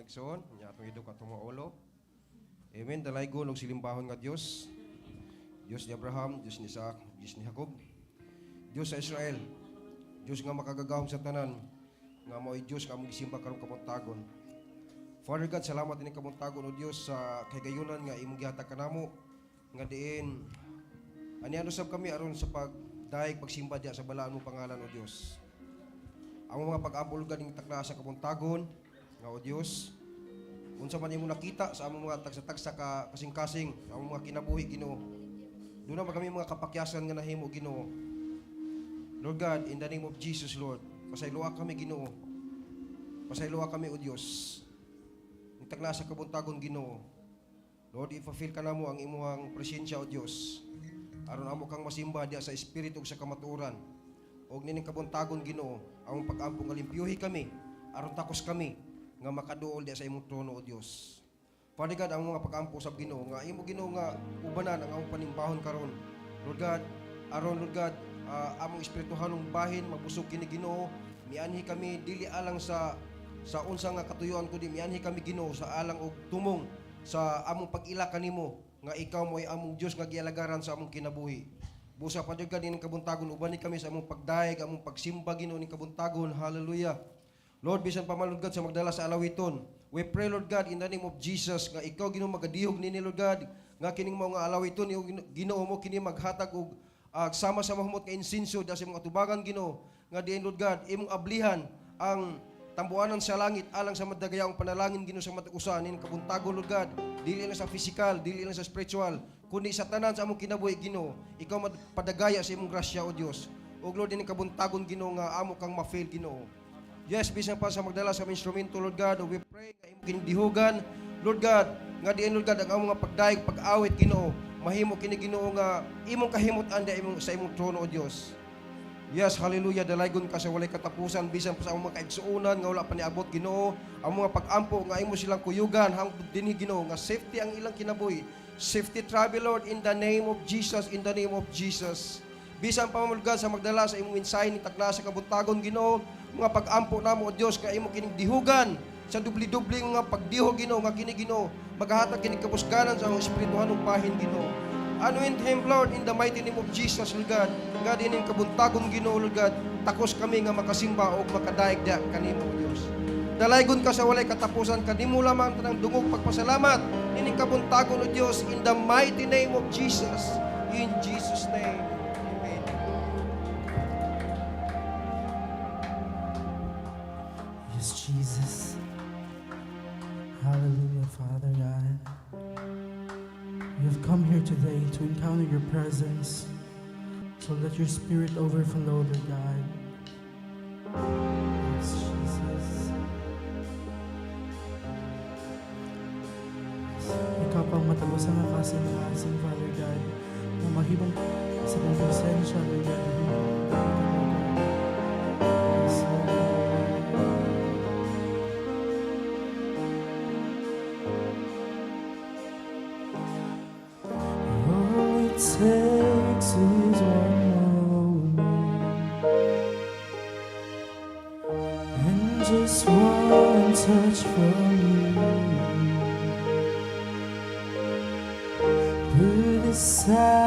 igsoon, nya atong idok atong mga ulo. Amen. Dalaygon og silimbahon nga Dios. Dios ni Abraham, Dios ni Isaac, Dios ni Jacob. Dios sa Israel. Dios nga makagagahom sa tanan, nga mao'y Dios nga among gisimba karong kamuntagon. Father God, salamat ini kamuntagon o Dios sa kagayunan nga imong gihatag kanamo nga diin aniano sab kami aron sa pagdaig pagsimba diha sa balaan mo pangalan o Dios. Ang mga pag-ambol ganing takna sa kamuntagon nga o Dios, unsa man imong nakita sa among mga tagsa-tagsa ka kasing-kasing, among mga kinabuhi Ginoo. Doon na kami mga kapakyasan nga nahimo Ginoo. Lord God, in the name of Jesus, Lord, pasayloa kami Ginoo. Pasayloa kami o Dios. Takna sa kabuntagon Ginoo. Lord, ipa-feel ka namo ang imuhang presensya o Dios. Aron amo kang masimba diha sa espiritu ug sa kamatuoran. Og nining kabuntagon Ginoo, among pag-ampo nga limpyuhi kami, aron takos kami nga makaduol diha sa imong trono o Dios. Father God, ang mga pag-ampo sab Ginoo nga imo Ginoo nga ubanan ang among panimbahon karon. Lord God, aron Lord God, among espirituhanong bahin magbusog kini Ginoo, mianhi kami dili alang sa unsa nga katuyuan kundi mianhi kami Ginoo sa alang og tumong sa among pag-ila kanimo nga ikaw mo'y among Dios nga gialagaran sa among kinabuhi. Busa Father God ning kabuntagon ubani kami sa among pagdaig, among pagsimba Ginoo ning kabuntagon. Hallelujah. Lord, bisan pa man Lord God sa magdala sa alawiton, we pray Lord God in the name of Jesus nga ikaw Ginoo magadihog nini Lord God nga kining mga alawiton Ginoo mo kini maghatag og sama sa mahumot nga insinso sa mga tubagan Ginoo nga diin Lord God imong ablihan ang tambuanan sa langit alang sa madagayaong panalangin Ginoo sa matag usa nin kabuntagon Lord God, dili lang sa physical, dili lang sa spiritual, kundi sa tanan sa among kinabuhi Ginoo. Ikaw padagaya sa imong grasya o Dios. Og Lord nin kabuntagon Ginoo nga amo kang ma-fail Ginoo. Yes, bisan pa sa magdala sa instrumento Lord God, we pray nga imong kinindihugan Lord God, nga diin Lord God ang among pagdaig, pag-awit Ginoo, mahimo kini Ginoo nga imong kahimot-an sa imong trono o Dios. Yes, hallelujah, dalaygon ka sa walay katapusan bisan pa sa among mga kaigsuonan nga wala pa niabot Ginoo, ang mga pag-ampo nga imo silang kuyugan hangtod dinhi Ginoo nga safety ang ilang kinabuhi. Safety travel Lord in the name of Jesus, in the name of Jesus. Bisan pa mamulgad sa magdala sa imong mensahe ni takna sa kabuntagon Ginoo, mga pag-ampo namo o Dios ka imo kining dihugan sa dubli-dubli nga pagdihog Ginoo nga kini Ginoo maghatag kini kabusganan sa among espirituhanong bahin Ginoo. Anoint him, Lord, in the mighty name of Jesus, Lord God. Nga din yung kabuntagon Ginoo, Lord God. Takos kami nga makasimba o makadaig da kanimo, Diyos. Dalaygon ka sa walay katapusan, kanimo lamang tanang dungog pagpasalamat. Ining kabuntagon, O Diyos, in the mighty name of Jesus. In Jesus' name. Amen. Yes, Jesus. Hallelujah, Father God. We have come here today to encounter your presence. So let your spirit overflow, Lord God. Yes, Jesus. Ikaw pang matagos ang akasin-akasin, Father God, na mahibong sa kong presensya, Lord God. Yes, Lord. Takes is one moment and just one touch from you. Put aside